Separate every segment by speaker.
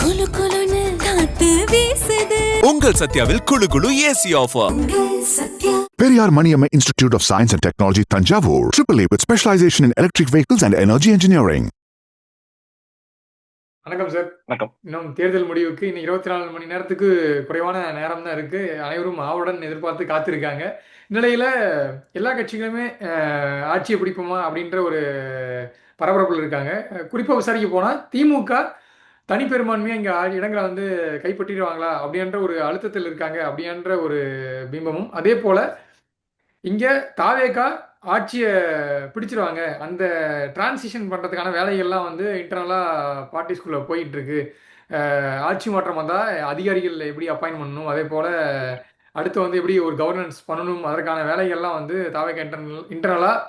Speaker 1: குளு குளுன்னு காத்து வீசுது.
Speaker 2: உங்கள் சத்யாவில் குளு குளு AC offer.
Speaker 3: Periyar Maniamma Institute of Science and Technology, Tanjavur. AAA with specialization in electric vehicles and energy engineering.
Speaker 4: வணக்கம் சார்.
Speaker 5: வணக்கம்.
Speaker 4: இன்னும் தேர்தல் முடிவுக்கு இன்னும் 24 மணி நேரத்துக்கு குறைவான நேரம் தான் இருக்கு. அனைவரும் ஆவலுடன் எதிர்பார்த்து காத்திருக்காங்க. இந்நிலையில எல்லா கட்சிகளுமே ஆட்சியை பிடிப்போமா அப்படின்ற ஒரு பரபரப்பில் இருக்காங்க. குறிப்பாக விசாரிக்க போனால் திமுக தனிப்பெரும்பான்மையாக இங்கே இடங்களை வந்து கைப்பற்றிடுவாங்களா அப்படின்ற ஒரு அழுத்தத்தில் இருக்காங்க அப்படின்ற ஒரு பிம்பமும், அதே போல் இங்கே தாவேகா ஆட்சியை பிடிச்சிருவாங்க, அந்த டிரான்சிஷன் பண்ணுறதுக்கான வேலைகள்லாம் வந்து இன்டர்னலாக பார்ட்டிஸ்குள்ளே போயிட்டுருக்கு. ஆட்சி மாற்றம் வந்தால் அதிகாரிகள் எப்படி அப்பாயின் பண்ணணும், அதே போல் அடுத்து வந்து எப்படி ஒரு கவர்னன்ஸ் பண்ணணும், அதற்கான வேலைகள்லாம் வந்து தாவேகா இன்டர்னலாக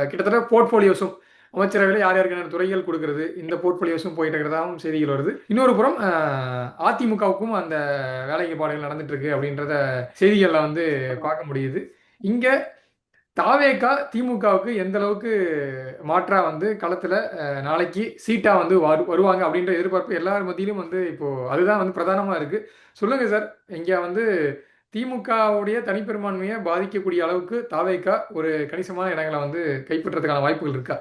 Speaker 4: கிட்டத்தட்ட போர்ட்ஃபோலியோஸும் அமைச்சரவையில் யார் யாருக்கான துறைகள் கொடுக்கறது, இந்த போர்ட்ஃபோலியோஸும் போயிட்டு இருக்கிறதாகவும் செய்திகள் வருது. இன்னொரு புறம் அதிமுகவுக்கும் அந்த வேலைப்பாடுகள் நடந்துட்டு இருக்கு அப்படின்றத செய்திகளில் வந்து பார்க்க முடியுது. இங்கே தாவேகா திமுகவுக்கு எந்த அளவுக்கு மாற்றா வந்து களத்தில் நாளைக்கு சீட்டா வந்து வருவாங்க அப்படின்ற எதிர்பார்ப்பு எல்லார் மத்தியிலும் வந்து இப்போ அதுதான் வந்து பிரதானமாக இருக்கு. சொல்லுங்க சார், இங்கே வந்து திமுகவுடைய தனிப்பெரும்பான்மையை பாதிக்கக்கூடிய அளவுக்கு தாவேகா ஒரு கணிசமான இடங்களை வந்து கைப்பற்றதுக்கான வாய்ப்புகள் இருக்கா?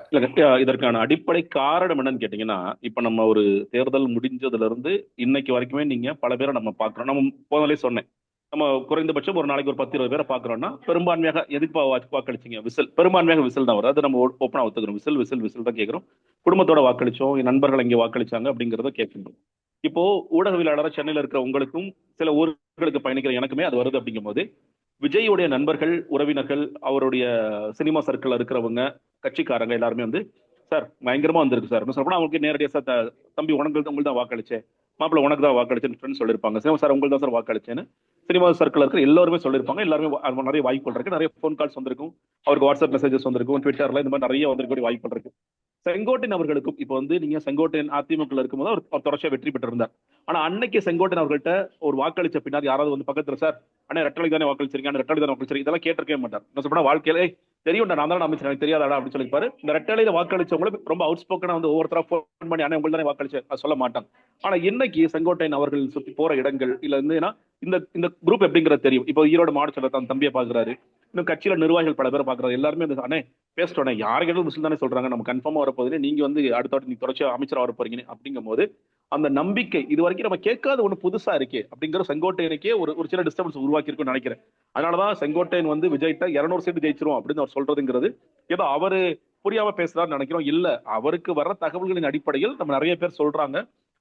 Speaker 5: இதற்கான அடிப்படை காரணம் என்னன்னு கேட்டீங்கன்னா, இப்ப நம்ம ஒரு தேர்தல் முடிஞ்சதுல இருந்து இன்னைக்கு வரைக்குமே நீங்க பல பேரை நம்ம பாக்குறோம். நம்ம போனாலே சொன்னேன், நம்ம குறைந்தபட்சம் ஒரு நாளைக்கு ஒரு 10-20 பேரை பாக்குறோம்னா பெரும்பான்மையாக எதுக்கு வாக்களிச்சிங்க, விசில், பெரும்பான்மையாக விசில் தான் வரும். அது நம்ம ஓப்பனா ஒத்துக்கிறோம். விசில் விசில் விசில் தான் கேட்கிறோம். குடும்பத்தோட வாக்களிச்சோம், என் நண்பர்கள் இங்கே வாக்களிச்சாங்க அப்படிங்கிறத கேட்கணும். இப்போ ஊடகவியலாளராக சென்னையில் இருக்கிற உங்களுக்கும் சில ஊர்களுக்கு பயணிக்கிற எனக்குமே அது வருது. அப்படிங்கும் போது விஜயுடைய நண்பர்கள், உறவினர்கள், அவருடைய சினிமா சர்க்கிள் இருக்கிறவங்க, கட்சிக்காரங்க எல்லாருமே வந்து சார் பயங்கரமா வந்திருக்கு சார் சொல்றோம். அவங்களுக்கு நேரடியாக சார் தம்பி உங்களுக்கு தான் வாக்களிச்சேன், மாப்பிள்ள உனக்கு தான் வாக்களிச்சேன்னு ஃப்ரெண்ட்ஸ் சொல்லியிருப்பாங்க. சினிமா சார் உங்களுக்கு தான் சார் வாக்களிச்சேன்னு சினிமா சர்க்கிள் இருக்கிற எல்லாருமே சொல்லியிருப்பாங்க. எல்லாருமே நிறைய வாய்ப்புகள் இருக்கு, நிறைய ஃபோன் கால்ஸ் வந்திருக்கும், அவருக்கு வாட்ஸ்அப் மெசேஜஸ் வந்திருக்கும், ட்விட்டர்ல இந்த மாதிரி நிறைய வந்திருக்க வாய்ப்புகள் இருக்கு. செங்கோட்டையன் அவர்களுக்கும் இப்போ வந்து நீங்க செங்கோட்டையன் அதிமுக இருக்கும்போது அவர் தொடர்ச்சியா வெற்றி பெற்றிருந்தார். ஆனா அன்னைக்கு செங்கோட்டையன் அவர்கள்ட்ட ஒரு வாக்களிச்ச பின்னாடி யாராவது வந்து பக்கத்துல சார் அண்ணா ரெட்டலை தானே வாக்களிச்சிருக்கீங்க, ரெட்டலை தானே வாக்களிச்சிருக்கீங்க, இதெல்லாம் கேட்டிருக்கவே மாட்டார். என்ன சொல்றா வாழ்க்கையில தெரியும், நான் தான் அமைச்சர், எனக்கு தெரியாதா அப்படின்னு சொல்லிப்பாரு. இந்த ரெட்டலையில வாக்களிச்சவங்களும் ரொம்ப அவுட் ஸ்போக்கனா வந்து ஒவ்வொருத்தரா ஃபோன் பண்ணி அண்ணா உங்களுக்கு தானே வாக்களிச்சு சொல்ல மாட்டாங்க. ஆனா இன்னைக்கு செங்கோட்டையன் அவர்கள் சுற்றி போற இடங்கள் இல்ல இருந்துன்னா இந்த குரூப் எப்படிங்கிறது தெரியும். இப்போ ஈரோடு மாவட்ட தான் தம்பியை பாக்குறாரு, இன்னும் கட்சியில நிர்வாகிகள் பல பேர் பாக்குறாரு. எல்லாருமே அண்ணே பேசிட்டோம், யாரு கேட்டாலும் முஸ்லிம் தானே சொல்றாங்க, நம்ம கன்ஃபார்மா வரப்போகுது, நீங்க வந்து அடுத்த நீ தொடர்ச்சியா அமைச்சரா வர போறீங்க அப்படிங்கும் போது அந்த நம்பிக்கை இது வரைக்கும் நம்ம கேட்காத ஒண்ணு புதுசா இருக்கே அப்படிங்கிற செங்கோட்டையனுக்கே ஒரு சில டிஸ்டர்பன்ஸ் உருவாக்கி இருக்குன்னு நினைக்கிறேன். அதனாலதான் செங்கோட்டையன் வந்து விஜய்கிட்ட 200 சீட்டு ஜெயிச்சிரும் அப்படின்னு அவர் சொல்றதுங்கிறது ஏதோ அவரு புரியாம பேசுறாருன்னு நினைக்கிறோம். இல்ல, அவருக்கு வர்ற தகவல்களின் அடிப்படையில் நம்ம நிறைய பேர் சொல்றாங்க.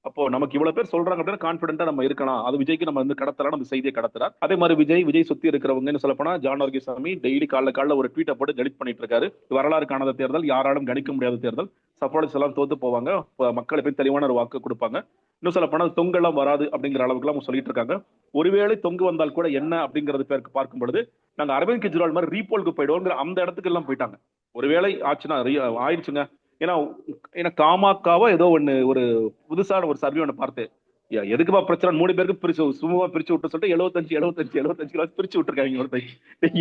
Speaker 5: அப்போ நமக்கு இவ்வளவு பேர் சொல்றாங்க அப்படின்னா கான்பிடென்ட்டா நம்ம இருக்கலாம். அது விஜய்க்கு நம்ம வந்து கடத்தலாம், நம்ம செய்தியை கடத்துறாரு. அதே மாதிரி விஜய் சுத்தி இருக்கிறவங்க சொல்ல போனா ஜான் வர்கீசாமி டெய்லி காலைல ஒரு ட்வீட்டை போட்டு டெலிட் பண்ணிட்டு இருக்காரு. வரலாறு காணாத தேர்தல், யாராலும் கணிக்க முடியாத தேர்தல், சப்போர்ட்ஸ் எல்லாம் தோத்து போவாங்க, மக்களை போய் தெளிவான ஒரு வாக்கு கொடுப்பாங்க, இன்னும் சொல்ல போனா தொங்கு எல்லாம் வராது அப்படிங்கிற அளவுக்கு எல்லாம் சொல்லிட்டு இருக்காங்க. ஒருவேளை தொங்கு வந்தால் கூட என்ன அப்படிங்கிறது பேருக்கு பார்க்கும் பொழுது நாங்க அரவிந்த் கெஜ்ரிவால் மாதிரி ரீபோலுக்கு போயிடுவோங்கிற அந்த இடத்துக்கு எல்லாம் போயிட்டாங்க. ஒருவேளை ஆச்சுன்னா ஆயிடுச்சுங்க. ஏன்னா காமாக்காவோ ஏதோ ஒரு புதுசான ஒரு சர்வே ஒண்ணு பார்த்து எதுக்குப்பா பிரச்சனை 3 பேருக்கு சும்மா பிரிச்சு விட்டு சொல்லிட்டு 75 பிரிச்சு விட்டுருக்காங்க ஒருத்தர்.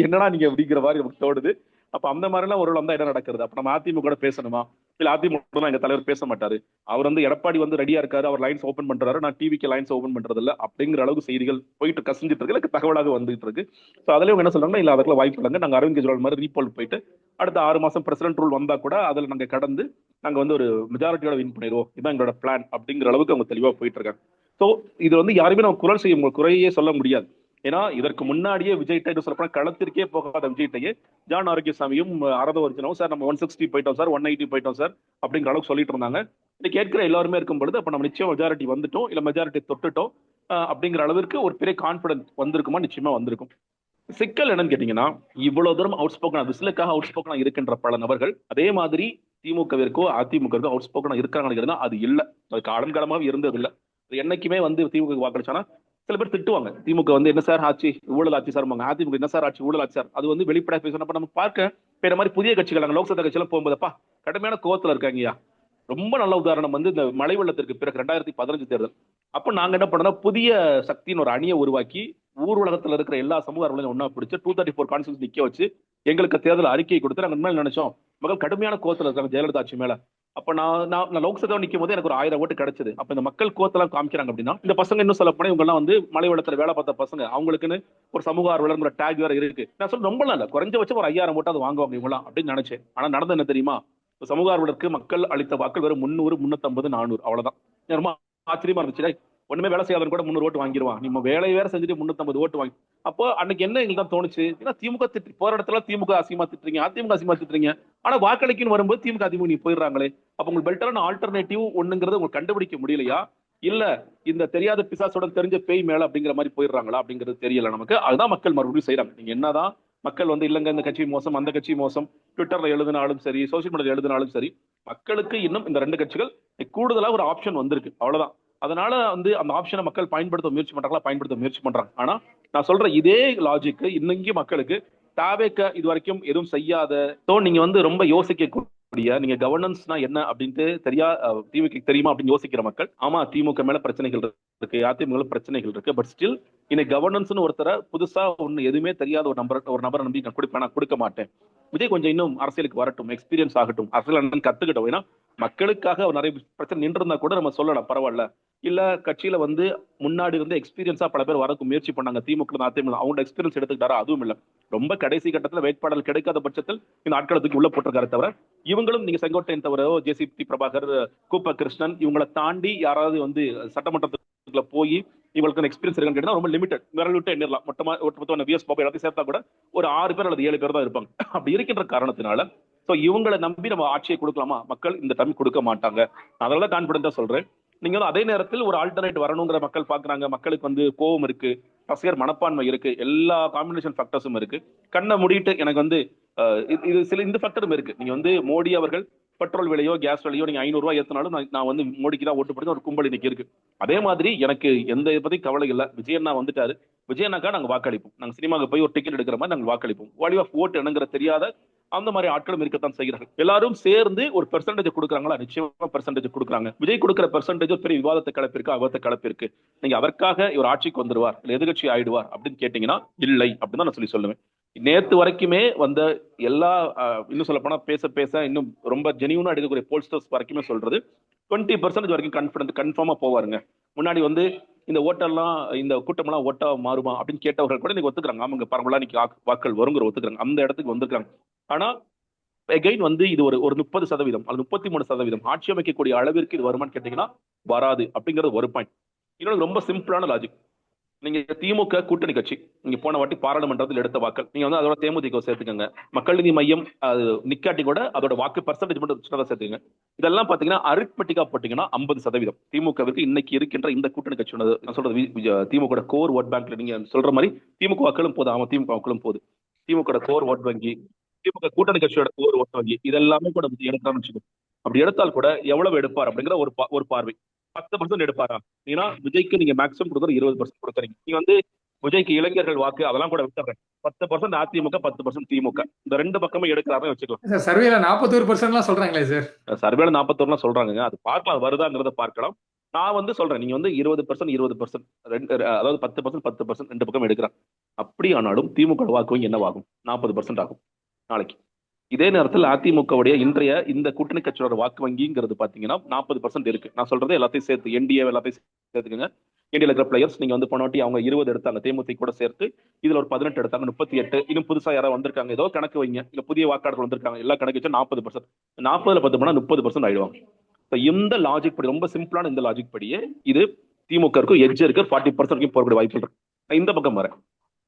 Speaker 5: என்னடா நீங்க அப்படிங்கிற மாதிரி நமக்கு தோடுது. அப்ப அந்த மாதிரி எல்லாம் ஒரு வந்தா என்ன நடக்கிறது? அப்ப நம்ம அதிமுக பேசணுமா? இல்ல அதிமுக எங்க தலைவர் பேச மாட்டாரு, அவர் வந்து எடப்பாடி வந்து ரெடியா இருக்காரு, அவர் லைன்ஸ் ஓபன் பண்றாரு, நான் டிவிக்கு லைன்ஸ் ஓபன் பண்றது இல்ல அப்படிங்கிற அளவுக்கு செய்திகள் போயிட்டு கசிஞ்சிட்டு இருக்கு, எனக்கு தகவலாக வந்துட்டு இருக்கு. சோ அதுல என்ன சொல்றாங்கன்னா, இல்ல அதற்குள்ள வாய்ப்பு இல்லைங்க, நாங்க அரவிந்த் கெஜ்ரிவால் மாதிரி ரீபோல் போயிட்டு அடுத்த 6 மாசம் பிரசிடென்ட் ரூல் வந்தா கூட அதுல நாங்க கடந்து நாங்க வந்து ஒரு மெஜாரிட்டியோட வின் பண்ணிடுவோம், இதுதான் எங்களோட பிளான் அப்படிங்கிற அளவுக்கு அவங்க தெளிவா போயிட்டு இருக்காங்க. சோ இது வந்து யாருமே நம்ம குறையே சொல்ல முடியாது. ஏன்னா இதற்கு முன்னாடியே விஜய்கிட்ட சொல்ல களத்திற்கே போகாத விஜய்கிட்டயே ஜான் ஆரோக்கியசாமியும் அரதவர்ஜனும் சார் நம்ம 160 போயிட்டோம் சார், 180 போயிட்டோம் சார் அப்படிங்கிற அளவுக்கு சொல்லிட்டு இருந்தாங்க. இன்னைக்கு கேட்கிற எல்லாருமே இருக்கும் பொழுது அப்ப நம்ம நிச்சயம் மெஜாரிட்டி வந்துட்டோம், இல்ல மெஜாரிட்டி தொட்டுட்டோம் அப்படிங்கிற அளவிற்கு ஒரு பெரிய கான்பிடன்ஸ் வந்திருக்குமா? நிச்சயமா வந்திருக்கும். சிக்கல் என்னன்னு கேட்டீங்கன்னா, இவ்வளவு தூரம் அவுட் ஸ்போக்கனா விசிலுக்காக அவுட் ஸ்போக்கனா இருக்கின்ற பல நபர்கள் அதே மாதிரி திமுகவிற்கோ அதிமுகவிற்கோ அவுட் ஸ்போக்கனா இருக்காங்க. அது இல்ல, அது காலங்காலமாக இருந்தது இல்ல. என்னைக்குமே வந்து திமுக வாக்களிச்சானா சில பேர் திட்டுவாங்க, திமுக வந்து என்ன சார் ஆட்சி, ஊழல் ஆட்சி சார், அதிமுக என்ன சார் ஆட்சி, ஊழல் ஆட்சி சார். அது வந்து வெளிப்படையா பேசணும். நம்ம பார்க்க இந்த மாதிரி புதிய கட்சிகள் நாங்கள் லோக்சபா கட்சியெல்லாம் போகும்போதுப்பா கடுமையான கோவத்துல இருக்காங்கய்யா. ரொம்ப நல்ல உதாரணம் வந்து இந்த மழை வெள்ளத்திற்கு பிறகு 2015 தேர்தல். அப்ப நாங்க என்ன பண்ணோம்னா புதிய சக்தியின் ஒரு அணியை உருவாக்கி ஊர் உலகத்துல இருக்கிற எல்லா சமூகங்களையும் ஒன்னா பிடிச்சு 234 கான்ஸ்டியூன்சி நிக்க வச்சு எங்களுக்கு தேர்தல் அறிக்கையை கொடுத்து நாங்க உண்மையில நினைச்சோம் மக்கள் கடுமையான கோவத்துல இருக்காங்க ஜெயலலிதா ஆட்சி மேல. அப்ப நான் லோக்சபா நிற்கும் போது எனக்கு ஒரு 1000 ஓட்டு கிடைச்சது. அப்ப இந்த மக்கள் கோத்தெல்லாம் காமிக்கிறாங்க அப்படின்னா, இந்த பசங்க இன்னும் சொல்ல போனா இவங்க எல்லாம் வந்து மலை வளத்துல வேலை பார்த்த பசங்க, அவங்களுக்குன்னு ஒரு சமூக ஆர்வலர் டேக் வேற இருக்கு. நான் சொல்ல ரொம்ப இல்ல, குறைஞ்சபட்சம் ஒரு 5000 ஓட்டு அது வாங்குவாங்க இவங்களாம் அப்படின்னு நினைச்சேன். ஆனா நடந்தது என்ன தெரியுமா? சமூக ஆர்வலருக்கு மக்கள் அளித்த வாக்கள் வெறும் 300, 350, 400 அவ்வளவுதான். ரொம்ப ஆச்சரியமா இருந்துச்சு. ஒண்ணுமே வேலை செய்யாதவன் கூட 300 ஓட்டு வாங்கிடுவான், நம்ம வேலையை வேற செஞ்சுட்டு 350 ஓட்டு வாங்கி. அப்போ அன்னைக்கு என்ன எங்களுக்கு தான் தோணுச்சு, ஏன்னா திமுக போற இடத்துல திமுக அசிங்கமா திட்டுறீங்க, அதிமுக அசிங்கமா திட்டுறீங்க, ஆனா வாக்களிக்குன்னு வரும்போது திமுக அதிமுக நீ போயிடுறாங்களே, அப்ப உங்களுக்கு பெட்டரான ஆல்டர்னேட்டிவ் ஒண்ணுங்கிறத உங்களுக்கு கண்டுபிடிக்க முடியலையா, இல்ல இந்த தெரியாத பிசாசோட தெரிஞ்ச பேய் மேல அப்படிங்கிற மாதிரி போயிடுறாங்களா அப்படிங்கிறது தெரியல நமக்கு. அதுதான் மக்கள் மறுபடியும் செய்யறாங்க. நீங்க என்னதான் மக்கள் வந்து இல்லங்க இந்த கட்சி மோசம் அந்த கட்சி மோசம் ட்விட்டர்ல எழுதினாலும் சரி, சோசியல் மீடியால எழுதினாலும் சரி, மக்களுக்கு இன்னும் இந்த 2 கட்சிகள் கூடுதலா ஒரு ஆப்ஷன் வந்திருக்கு, அவ்வளவுதான். அதனால வந்து அந்த ஆப்ஷனை மக்கள் பயன்படுத்த முயற்சி பண்றாங்களா, பயன்படுத்த முயற்சி பண்றாங்க. ஆனா நான் சொல்ற இதே லாஜிக் இன்னைக்கு மக்களுக்கு தாவேக்க இது வரைக்கும் எதுவும் செய்யாத, நீங்க வந்து ரொம்ப யோசிக்க நீங்க கவர்னன்ஸ்னா என்ன அப்படின்ட்டு திமுக தெரியுமா அப்படின்னு யோசிக்கிற மக்கள், ஆமா திமுக மேல பிரச்சனைகள் இருக்கு, அதிமுக பிரச்சனைகள் இருக்கு, பட் ஸ்டில் இன்னைக்கு கவர்னன்ஸ் ஒருத்தர புதுசா ஒண்ணு எதுவுமே தெரியாத ஒரு நபரை நம்பி நான் கொடுக்க மாட்டேன். விஜய் கொஞ்சம் இன்னும் அரசியலுக்கு வரட்டும், எக்ஸ்பீரியன்ஸ் ஆகட்டும், அரசியல் கத்துக்கிட்டோம். ஏன்னா மக்களுக்காக நிறைய பிரச்சனை நின்று இருந்தா கூட நம்ம சொல்லலாம் பரவாயில்ல. இல்ல கட்சியில வந்து முன்னாடி இருந்து எக்ஸ்பீரியன்ஸா பல பேர் வரக்கு முயற்சி பண்ணாங்க, திமுக அதிமுக அவங்களோட எக்ஸ்பீரியன்ஸ் எடுத்துக்கிட்டாரா, அதுவும் இல்ல. ரொம்ப கடைசி கட்டத்துல வேட்பாளர் கிடைக்காத பட்சத்தில் இந்த ஆட்களத்துக்கு உள்ள போட்டிருக்காரு தவிர, இவங்களும் நீங்க செங்கோட்டையன் தவிர ஜேசிபி பிரபாகர், கூப்ப கிருஷ்ணன் இவங்களை தாண்டி யாராவது வந்து சட்டமன்றத்துக்குள்ள போய் இவங்களுக்கு எக்ஸ்பீரியன்ஸ் இருக்கான்னு கேட்டா ரொம்ப லிமிடெட், விரல் விட்டு எண்ணிடலாம். மொத்தமா விஎஸ் பாபு எல்லாத்தையும் சேர்த்தா கூட ஒரு 6 பேர் அல்லது 7 பேர் தான் இருப்பாங்க. அப்படி இருக்கின்ற காரணத்தினால இவங்களை நம்பி நம்ம ஆட்சியை கொடுக்கலாமா, மக்கள் இந்த டைம் கொடுக்க மாட்டாங்க. அதனால கான்பிடன்டா சொல்றேன். நீங்க அதே நேரத்தில் ஒரு ஆல்டர்னேட் வரணுங்கிற மக்கள் பாக்குறாங்க, மக்களுக்கு வந்து கோபம் இருக்கு, ரசிகர் மனப்பான்மை இருக்கு, எல்லா காம்பினேஷன் ஃபேக்டர்ஸும் இருக்கு. கண்ணை மூடிட்டு எனக்கு வந்து இது சில இந்த ஃபேக்டரும் இருக்கு. நீங்க வந்து மோடி அவர்கள் பெட்ரோல் விலையோ கேஸ் விலையோ நீங்க 500 ரூபாய் ஏத்தினாலும் நான் வந்து மோடிக்கு தான் ஓட்டு போடுறது ஒரு கும்பல் இன்னைக்கு இருக்கு. அதே மாதிரி எனக்கு எந்த இதை பத்தி கவலை இல்லை. விஜயண்ணா வந்துட்டாரு, விஜயண்ணாக்கா நாங்க வாக்களிப்போம். நாங்க சினிமாவுக்கு போய் ஒரு டிக்கெட் எடுக்கிற மாதிரி நாங்க வாக்களிப்போம். வாலி ஆஃப் ஓட் என்னங்கிற தெரியாத அந்த மாதிரி ஆட்களும் இருக்கத்தான் செய்கிறார்கள். எல்லாரும் சேர்ந்து ஒரு பெர்சன்டேஜ் கொடுக்குறாங்களா, நிச்சயமா பெர்சன்டேஜ் கொடுக்குறாங்க. விஜய் கொடுக்குற பெர்சன்டேஜ் பெரிய விவாதத்தை கலப்பிருக்கு, அவத்தை கலப்பிருக்கு. நீங்க அவருக்காக ஒரு ஆட்சிக்கு வந்துருவார் இல்ல எதிர்கட்சி ஆயிடுவார் அப்படின்னு கேட்டீங்கன்னா இல்லை அப்படின்னு தான் நான் சொல்லுவேன். நேத்து வரைக்குமே வந்த எல்லா இன்னும் சொல்ல போனா பேச இன்னும் ரொம்ப ஜெனியூனா எடுக்கக்கூடிய போல்ஸ்டர்ஸ் வரைக்குமே சொல்றது 20% வரைக்கும் கன்ஃபார்மா போவாருங்க. முன்னாடி வந்து இந்த ஓட்டெல்லாம் இந்த கூட்டமெல்லாம் ஓட்டா மாறுமா அப்படின்னு கேட்டவர்கள் கூட இன்னைக்கு ஒத்துக்கிறாங்க. ஆமாங்க பரவலா இன்னைக்கு வாக்கள் வருங்கிற ஒத்துக்கிறாங்க, அந்த இடத்துக்கு வந்திருக்காங்க. ஆனா எகைன் வந்து இது ஒரு 30% அல்லது 33% ஆட்சி அமைக்கக்கூடிய அளவிற்கு இது வருமானு கேட்டீங்கன்னா வராது அப்படிங்கிறது ஒரு பாயிண்ட். இன்னொரு ரொம்ப சிம்பிளான லாஜிக், நீங்க திமுக கூட்டணி கட்சி, நீங்க போன வாட்டி பாராளுமன்றத்தில் எடுத்த வாக்கள் நீங்க வந்து அதோட தேமுதிக சேர்த்துக்கங்க, மக்கள் நீதி மையம் அது நிக்காட்டி கூட அதோட வாக்கு பெர்சன்டேஜ் மட்டும் சேர்த்துக்கங்க. இதெல்லாம் பாத்தீங்கன்னா அரித்மெட்டிக்கா போட்டீங்கன்னா 50% திமுகவிற்கு இன்னைக்கு இருக்கின்ற இந்த கூட்டணி கட்சியோட நான் சொல்றது திமுக கோர் ஓட் பேங்க்ல நீங்க சொல்ற மாதிரி திமுக வாக்களும் போது, ஆமா திமுக வாக்களும் போகுது, திமுக கோர் ஓட் வங்கி, திமுக கூட்டணி கட்சியோட கோர் ஓட் வங்கி இதெல்லாமே கூட எடுத்தான்னு வச்சுக்கோ. அப்படி எடுத்தால் கூட எவ்வளவு எடுப்பார் அப்படிங்கிற ஒரு பார்வை. 10% எடுப்பாரா? ஏன்னா விஜய்க்கு நீங்க மேக்ஸிமம் கொடுக்குற 20% கொடுக்குறீங்க. நீங்க வந்து விஜய்க்கு இளைஞர்கள் வாக்கு அதெல்லாம் கூட விட்டுறேன். 10% அதிமுக, 10% திமுக, இந்த 2 பக்கமும் எடுக்கிறாருன்னு வச்சுக்கலாம்.
Speaker 4: சர்வேல 41% சொல்றாங்களே சார்.
Speaker 5: சர்வேல 41 சொல்றாங்க, அது பார்க்கலாம், வருதாங்கிறத பார்க்கலாம். நான் வந்து சொல்றேன், நீங்க வந்து 20% அதாவது 10% 10% 2 பக்கம் எடுக்கிறான். அப்படி ஆனாலும் திமுக வாக்கு என்னவாகும்? 40% ஆகும் நாளைக்கு. இதே நேரத்தில் அதிமுகவுடைய இன்றைய இந்த கூட்டணி கட்சியோட வாக்கு வங்கிங்கிறது பாத்தீங்கன்னா 40% இருக்கு. நான் சொல்றது எல்லாத்தையும் சேர்த்து என்டிஏ எல்லாத்தையும் சேர்த்துக்கங்க. என்டிஏ இருக்கிற பிளேயர்ஸ் நீங்க வந்து போனாட்டி அவங்க 20 எடுத்தாங்க, தேமுதிக கூட சேர்த்து இதுல ஒரு 18 எடுத்தாங்க, 38. இன்னும் புதுசா யாராவது வந்திருக்காங்க, ஏதோ கணக்கு வைங்க, இல்ல புதிய வாக்காளர்கள் வந்திருக்காங்க, எல்லா கணக்கு வச்சா 40%. 40ல 10 போனா 30% ஆயிடுவாங்க. இந்த லாஜிக் படி, ரொம்ப சிம்பிளான இந்த லாஜிக் படியே இது திமுக எட்ஜ் இருக்கு, 40% வரைக்கும் போகக்கூடிய வாய்ப்பு இருக்கு. இந்த பக்கம் வரேன்,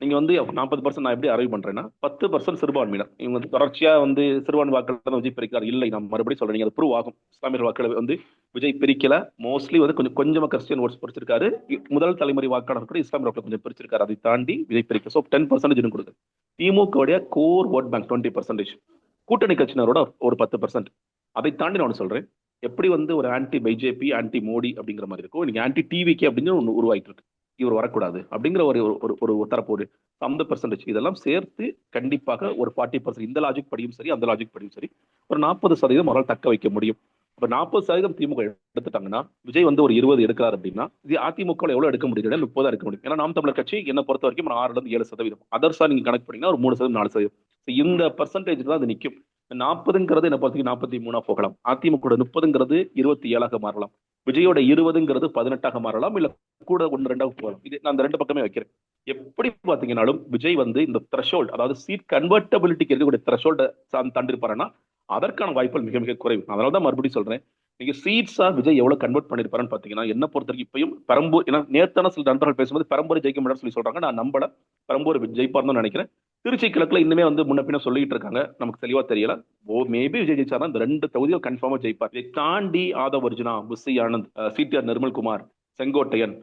Speaker 5: நீங்க வந்து 40% நான் எப்படி அரைவ் பண்றேன்னா 10% சிறுபான்மையினர் இவங்க வந்து தொடர்ச்சியா வந்து சிறுபான்மை வாக்கள் விஜய் பிரிக்கிறார். இல்லை, நான் மறுபடியும் சொல்றேன், நீங்க அது ப்ரூவ் ஆகும். இஸ்லாமியர் வாக்களை வந்து விஜய் பிரிக்கல, மோஸ்ட்லி வந்து கொஞ்சமா கிறிஸ்டியன் ஓட்ஸ் பிரிச்சிருக்காரு. முதல் தலைமுறை வாக்காளர் கூட இஸ்லாமியர் வாக்களை கொஞ்சம் பிரிச்சிருக்காரு, அதை தாண்டி விஜய் பிரிக்க. ஸோ 10% கொடுக்குது. திமுக கோர் ஓட் பேங்க் 20%, கூட்டணி கட்சியினரோட ஒரு 10%. அதை தாண்டி நான் சொல்றேன், எப்படி வந்து ஒரு ஆன்டி பிஜேபி ஆன்டி மோடி அப்படிங்கிற மாதிரி இருக்கும், நீங்க ஆன்டி டிவிகே அப்படின்னு ஒன்று உருவாயிட்டு இருக்கு. இவர் வரக்கூடாது அப்படிங்கிற ஒரு தரப்போடு 50%. இதெல்லாம் சேர்த்து கண்டிப்பாக ஒரு 40%, இந்த லாஜிக் படியும் சரி அந்த லாஜிக் படியும் சரி, ஒரு 40% அவரால் தக்க வைக்க முடியும். இப்ப 40% திமுக எடுத்துட்டாங்கன்னா விஜய் வந்து ஒரு 20 எடுக்கிறார் அப்படின்னா இது அதிமுக எவ்வளவு எடுக்க முடியும்? 30 எடுக்க முடியும். ஏன்னா நாம் தமிழர் கட்சி என்ன பொறுத்த வரைக்கும் 6-7%. அதர்ஸா நீங்க கணக்கு பண்ணீங்கன்னா ஒரு 3%, 4%. இந்த பெர்சன்டேஜ் தான் அது நிற்கும். 40ங்கிறது என்ன பொறுத்தவரைக்கும் 43 போகலாம். அதிமுக 30ங்கிறது 27 மாறலாம். விஜயோட 20ங்கிறது 18 மாறலாம். இல்ல கூட 1-2 போகலாம். இது நான் அந்த ரெண்டு பக்கமே வைக்கிறேன். எப்படி பாத்தீங்கன்னாலும் விஜய் வந்து இந்த த்ரெஷோல்ட், அதாவது சீட் கன்வெர்டபிலிட்டிக்கு இருக்கக்கூடிய த்ரெஷோல்ட தாண்டி இருப்பாருன்னா அதற்கான வாய்ப்புகள் மிக மிக குறைவு. அதனாலதான் மறுபடியும் சொல்றேன், நீங்க சீட்ஸா விஜய் எவ்வளவு கன்வெர்ட் பண்ணிருப்பாருன்னு பாத்தீங்கன்னா, என்ன பொறுத்த வரைக்கும் இப்பயும் பெரம்பூர், ஏன்னா நேத்தான சில நண்பர்கள் பேசும்போது பெரம்பூர் ஜெயிக்க முடியாது சொல்லி சொல்றாங்க. நான் நம்பல, பெரம்பூர் ஜெயிப்பார்னு நினைக்கிறேன். திருச்சி கிழக்குல இன்னுமே வந்து முன்ன பின்ன சொல்லிட்டு இருக்காங்க, நமக்கு தெளிவா தெரியல. மேபி விஜய் ஜெயிச்சாருன்னா இந்த 2 தொகுதிகள் கன்ஃபார்மா ஜெயிப்பார். இதை தாண்டி ஆதவ் அர்ஜுனா, புஷி ஆனந்த், சிடிஆர் நிர்மல்குமார், செங்கோட்டையன்,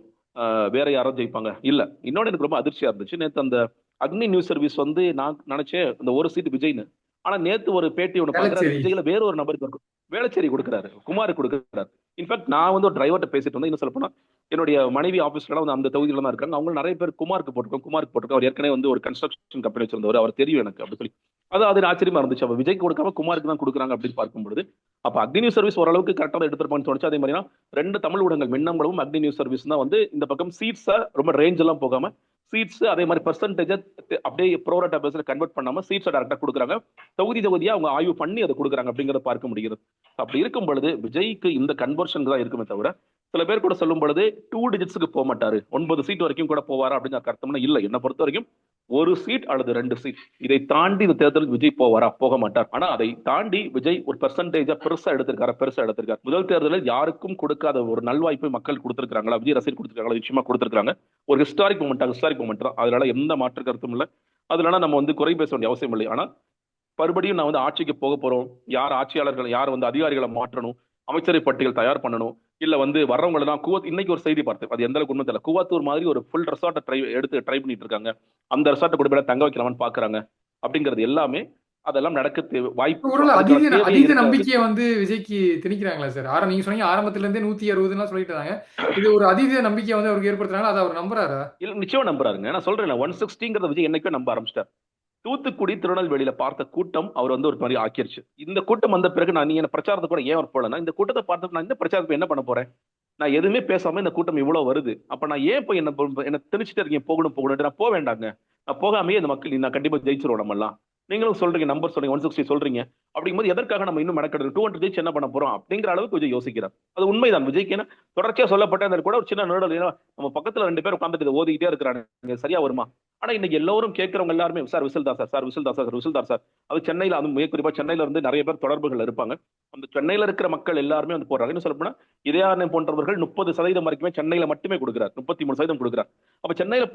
Speaker 5: வேற யாரும் ஜெயிப்பாங்க இல்ல. இன்னொன்னு எனக்கு ரொம்ப அதிர்ச்சியா இருந்துச்சு, நேத்து அந்த அக்னி நியூஸ் சர்வீஸ் வந்து நான் நினைச்சேன் இந்த ஒரு சீட் விஜய்னு. ஆனா நேத்து ஒரு பேட்டி ஒண்ணு பாக்குறாரு, விஜய்ல வேற ஒரு நபருக்கு வேளச்சேரி கொடுக்குறாரு, குமாருக்கு கொடுக்குறாரு. இன்ஃபேக்ட் நான் வந்து ஒரு டிரைவர்ட்ட பேசிட்டு இருந்தேன். இன்னும் சொல்ல போனா என்னுடைய மனைவி ஆஃபீஸ்ல வந்து அந்த தொகுதியில தான் இருக்காங்க. அவங்க நிறைய பேர் குமாருக்கு போட்டிருக்கோம். அவர் ஏற்கனவே வந்து ஒரு கன்ஸ்ட்ரக்ஷன் கம்பெனி வச்சிருந்தவர், அவர் தெரியும் எனக்கு அப்படி சொல்லி. அது ஆச்சரியமா இருந்துச்சு. அப்ப விஜய் கொடுக்காம குமாருக்கு தான் கொடுக்குறாங்க அப்படின்னு பார்க்கும்போது, அப்ப அக்னி நியூஸ் சர்வீஸ் ஓரளவுக்கு கரெக்டாக எடுத்திருப்பான்னு தோணுச்சு. அதே மாதிரினா 2 தமிழ் ஊடகங்கள் மின்னம்பலமும் அக்னி நியூஸ் சர்வீஸ் தான் வந்து இந்த பக்கம் சீட்ஸா ரொம்ப ரேஞ்ச் எல்லாம் போகாம சீட்ஸ் அதே மாதிரி பெர்சன்டேஜ் அப்படியே ப்ரோரேட்டா பேஸ்ல கன்வெர்ட் பண்ணாம சீட்ஸை டேரக்டா கொடுக்குறாங்க. தொகுதியா அவங்க ஆய்வு பண்ணி அதை கொடுக்குறாங்க அப்படிங்கிறத பார்க்க முடிகிறது. அப்படி இருக்கும் பொழுது விஜய்க்கு இந்த கன்வர்ஷன் தான் இருக்குமே தவிர, சில பேர் கூட சொல்லும் பொழுது 2 டிஜிட்ஸுக்கு போக மாட்டாரு, 9 சீட் வரைக்கும் கூட போவாரா அப்படின்னு அர்த்தம்னா இல்ல. என்ன பொறுத்த வரைக்கும் 1 சீட் அல்லது 2 சீட், இதை தாண்டி இந்த தேர்தலுக்கு விஜய் போவாரா? போக மாட்டார். ஆனா அதை தாண்டி விஜய் ஒரு பெர்சன்டேஜா பெருசா எடுத்திருக்காரு. முதல் தேர்தலில் யாருக்கும் கொடுக்காத ஒரு நல்வாய்ப்பை மக்கள் கொடுத்திருக்காங்களா, விஜய் ரசிகர் கொடுத்திருக்காங்களா? நிச்சயமா கொடுத்திருக்காங்க. ஒரு ஹிஸ்டாரிக் மூமெண்ட் தான். அதனால எந்த மாற்று கருத்தும் இல்லை. அதனால நம்ம வந்து குறை பேச வேண்டிய அவசியம் இல்லை. ஆனா மறுபடியும் நான் வந்து ஆட்சிக்கு போக போறோம், யார் ஆட்சியாளர்கள், யார் வந்து அதிகாரிகளை மாற்றணும், அமைச்சரை பட்டியல் தயார் பண்ணணும், இல்ல வந்து வர்றவங்களை தான் இன்னைக்கு ஒரு செய்தி பார்த்தேன், அது எந்த அளவுக்கு உண்மை தெரியல. கூவாத்தூர் மாதிரி ஒரு ஃபுல் ரெசார்ட்டை ட்ரை பண்ணிட்டு இருக்காங்க. அந்த ரெசார்ட்டை கூட போய் தங்க வைக்கலாமான்னு பாக்குறாங்க. அப்படிங்கிறது எல்லாமே அதெல்லாம் நடக்க வாய்ப்பு.
Speaker 4: அதீத நம்பிக்கையை வந்து விஜய்க்கு திணிக்கிறாங்களா சார்? நீங்க சொன்னீங்க ஆரம்பத்துல இருந்தே 160 சொல்லிட்டு இருந்தாங்க. இது ஒரு அதீத நம்பிக்கையை வந்து அவருக்கு ஏற்படுத்துறாங்க. அதை அவர் நம்புறாரா?
Speaker 5: இல்ல, நிச்சயம் நம்புறாருங்க. நான் சொல்றேன் 160 விஜய் என்னைக்கும் நம்ப ஆரம்பிச்சிட்டார். தூத்துக்குடி, திருநெல்வேலியில பார்த்த கூட்டம் அவர் வந்து ஒரு மாதிரி ஆக்கிருச்சு. இந்த கூட்டம் வந்த பிறகு நான் நீங்க பிரச்சாரத்தை கூட ஏன் அவர் போலன்னா, இந்த கூட்டத்தை பார்த்து நான் இந்த பிரச்சாரத்தை என்ன பண்ண போறேன்? நான் எதுவுமே பேசாம இந்த கூட்டம் இவ்வளவு வருது, அப்ப நான் ஏன் போய் என்ன திணிச்சுட்டு இருக்கீங்க போகணும் நான் போக வேண்டாங்க. நான் போகாமே இந்த மக்கள் நான் கண்டிப்பா ஜெயிச்சிருவோம். நம்ம எல்லாம் நீங்களும் சொல்றீங்க, நம்பர் சொல்றீங்க, 160 சொல்றீங்க. அப்படிங்கும்போது எதற்காக நம்ம இன்னும் மெனக்கெடுறோம்? 200 ஜெயிச்சு என்ன பண்ண போறோம் அப்படிங்கிற அளவுக்கு விஜய் யோசிக்கிறார். அது உண்மைதான். விஜய்க்கு என்ன தொடர்ச்சியா சொல்லப்பட்ட கூட ஒரு சின்ன நிழல், நம்ம பக்கத்துல 2 பேர் உட்காந்துட்டு ஓதிக்கிட்டே இருக்கிறாங்க, சரியா வருமா? ஆனா இன்னைக்கு எல்லாரும் கேட்கறவங்க எல்லாருமே சார் விசில் தான் சார். அது சென்னையில, அது மிக குறிப்பா சென்னையில இருந்து நிறைய பேர் தொடர்புகள் இருப்பாங்க. அந்த சென்னையில இருக்கிற மக்கள் எல்லாருமே வந்து போறாங்க. என்ன சொல்ல போனா, இதயானே போன்றவர்கள் 30% வரைக்குமே சென்னையில மட்டுமே கொடுக்கிறார், 33% கொடுக்கிறார். அப்ப சென்னையில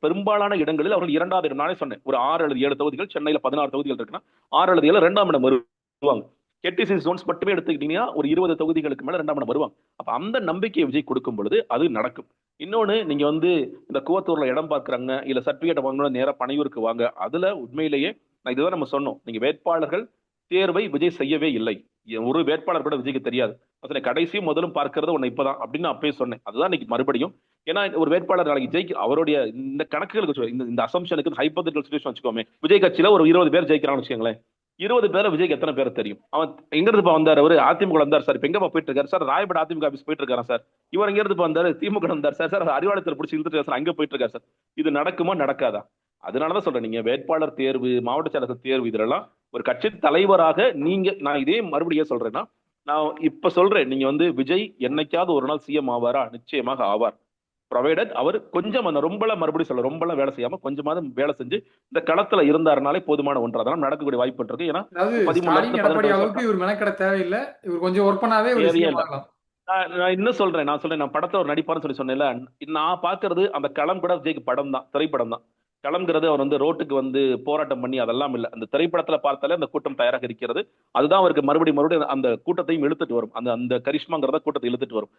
Speaker 5: பெரும்பாலான இடங்களில் அவர்கள் 2வது இடம். நானே சொன்னேன், ஒரு 6 அல்லது 7 தொகுதிகள், சென்னையில 16 தொகுதிகள் இருக்குன்னா 6 அல்லது 7 2ஆம் இடம் வருவாங்க. KTC ஜோன்ஸ் மட்டுமே எடுத்துக்கிட்டீங்கன்னா ஒரு 20 தொகுதிகளுக்கு மேல 2ஆம் இடம் வருவாங்க. அப்ப அந்த நம்பிக்கையை விஜய் கொடுக்கும் பொழுது அது நடக்கும். இன்னொன்னு, நீங்க வந்து இந்த கூவத்தூர்ல இடம் பார்க்கறாங்க, இல்ல சர்டிபிகேட் வாங்கணும், நேரா பனையூருக்கு வாங்க. அதுல உண்மையிலேயே நான் இதுதான் நம்ம சொன்னோம், நீங்க வேட்பாளர்கள் தேர்வை விஜய் செய்யவே இல்லை. ஒரு வேட்பாளர் கூட விஜய்க்கு தெரியாது. கடைசியும் முதலும் பார்க்கறது ஒண்ணு இப்பதான் அப்படின்னு அப்பயே சொன்னேன். அதுதான் இன்னைக்கு மறுபடியும். ஏன்னா ஒரு வேட்பாளர் நாளைக்கு ஜெயிக்க அவருடைய இந்த கணக்குகளுக்கு இந்த அசம்ஷனுக்கு ஹைப்போதெட்டிக்கல் சிச்சுவேஷன் வச்சுக்கோமே, விஜய் கட்சியில ஒரு 20 பேர் ஜெயிக்கிறான்னு வச்சுக்கோங்களேன். 20 பேரை விஜய்க்கு எத்தனை பேர் தெரியும்? அவன் எங்க இருந்து வந்தார்? அவரு அதிமுக வந்தார் சார், இப்ப எங்க போயிட்டு இருக்காரு சார்? ராயபேட் அதிமுக ஆபீஸ் போயிட்டு இருக்காரு சார். இவர் எங்க இருந்து வந்தாரு? திமுக வந்தார் சார். அறிவாலயத்தில் பிடிச்சி இழுத்துட்டு சார், அங்க போயிட்டு இருக்காரு சார். இது நடக்குமா நடக்காதா? அதனாலதான் சொல்றேன், நீங்க வேட்பாளர் தேர்வு, மாவட்ட செயலர் தேர்வு, இதெல்லாம் ஒரு கட்சி தலைவராக நான் இதே மறுபடியும் சொல்றேன்னா, நான் இப்ப சொல்றேன், நீங்க வந்து விஜய் என்னைக்காவது ஒரு நாள் சிஎம் ஆவாரா? நிச்சயமாக ஆவார். ப்ரொவைடட் அவர் கொஞ்சம் ரொம்பலாம் மறுபடியும் சொல்ல ரொம்பலாம் வேலை செய்யாம கொஞ்சமாவது வேலை செஞ்சு இந்த களத்துல இருந்தாருனாலே போதுமான ஒன்று. அதெல்லாம் நடக்கக்கூடிய வாய்ப்பு இருக்கு. ஏன்னா
Speaker 4: 13 இவர் மெனக்கட தேவையில்லை, இவர் கொஞ்சம் ஒர்க் பண்ணாவே
Speaker 5: நான் இன்னும் சொல்றேன், நான் படத்தை ஒரு நடிப்பாருன்னு சொல்லி சொன்னேன்ல, நான் பாக்குறது அந்த களம் கூட விஜய்க்கு படம் தான், திரைப்படம் தான். களம்ங்கிறது அவர் வந்து ரோட்டுக்கு வந்து போராட்டம் பண்ணி அதெல்லாம் இல்லை. அந்த திரைப்படத்துல பார்த்தாலே அந்த கூட்டம் தயாராக இருக்கிறது. அதுதான் அவருக்கு மறுபடியும் அந்த கூட்டத்தையும் இழுத்துட்டு வரும். அந்த கரிஷ்மாங்கிறத கூட்டத்தை இழுத்துட்டு வரும்.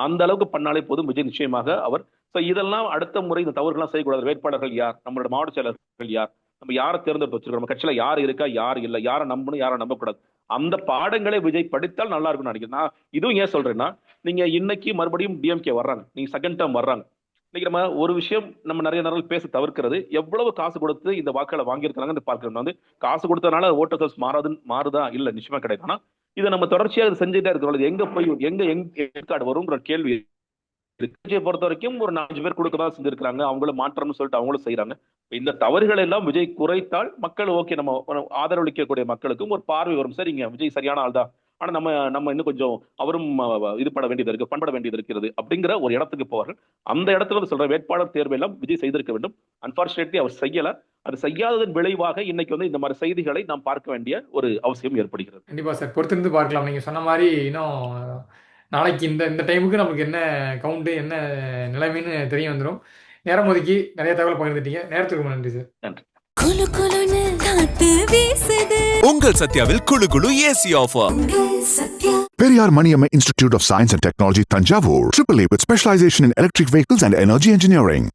Speaker 5: அந்த அளவுக்கு பண்ணாலே போதும் விஜய் நிச்சயமாக அவர். இதெல்லாம் அடுத்த முறை இந்த தவறுகள்லாம் செய்யக்கூடாது. வேட்பாளர்கள் யார், நம்மளோட மாவட்ட செயலர்கள் யார், நம்ம யாரை தேர்ந்தெடுத்து வச்சிருக்கோம், நம்ம கட்சியில யார் இருக்கா யார் இல்லை, யாரை நம்பணும் யாரை நம்பக்கூடாது, அந்த பாடங்களை விஜய் படித்தால் நல்லா இருக்கும்னு நினைக்கிறேன். நான் இதுவும் ஏன் சொல்றேன்னா, நீங்க இன்னைக்கு மறுபடியும் டிஎம்கே வர்றாங்க, நீங்க செகண்ட் டேர்ம் வர்றாங்க. இன்னைக்கு நம்ம ஒரு விஷயம் நம்ம நிறைய நேரம் பேச தவிர்க்கிறது, எவ்வளவு காசு கொடுத்து இந்த வாக்களை வாங்கியிருக்காங்க பார்க்கணும். வந்து காசு கொடுத்ததுனால ஓட்டர்ஸ் மாறுதா? இல்ல, நிச்சயமா கிடையாது. ஆனா இதை நம்ம தொடர்ச்சியா செஞ்சுட்டே இருக்கிறோம். எங்க போய் எங்க ஏற்காடு வரும்ன்ற கேள்வி விஜயை பொறுத்த வரைக்கும் ஒரு 4 பேர் கொடுக்கதான் செஞ்சிருக்காங்க, அவங்களும் மாற்றம்னு சொல்லிட்டு அவங்களும் செய்யறாங்க. இந்த தவறுகள் எல்லாம் விஜய் குறைத்தால் மக்கள் ஓகே, நம்ம ஆதரவளிக்கக்கூடிய மக்களுக்கும் ஒரு பார்வை வரும். சரிங்க, விஜய் சரியான ஆள் தான், ஆனா நம்ம இன்னும் கொஞ்சம் அவரும் இது பண்ண வேண்டியது இருக்கு, பண்பட வேண்டியது இருக்கிறது அப்படிங்கிற ஒரு இடத்துக்கு போவார்கள். அந்த இடத்துல சொல்ற வேட்பாளர் தேர்வு எல்லாம் விஜய் செய்திருக்க வேண்டும். அன்பார்ச்சுனேட்லி அவர் செய்யல. அது செய்யாததன் விளைவாக இன்னைக்கு வந்து இந்த மாதிரி செய்திகளை நாம் பார்க்க வேண்டிய ஒரு அவசியம் ஏற்படுகிறது.
Speaker 4: கண்டிப்பா சார், பொறுத்திருந்து பார்க்கலாம். நீங்க சொன்ன மாதிரி இன்னும் நாளைக்கு இந்த இந்த டைமுக்கு நமக்கு என்ன கவுண்ட், என்ன நிலைமைன்னு தெரிய வந்துடும். நேரம் ஒதுக்கி நிறைய தகவல் பகிர்ந்துட்டீங்க. நேரத்துக்கு ரொம்ப நன்றி சார்.
Speaker 5: நன்றி.
Speaker 1: குளு குளுன்னு காத்து வீசுது.
Speaker 2: உங்கள் சத்யாவில் குளு குளு AC offer.
Speaker 1: Sathya.
Speaker 3: Periyar Maniamma Institute of Science and Technology, Tanjavur. AAA with specialization in electric vehicles and energy engineering.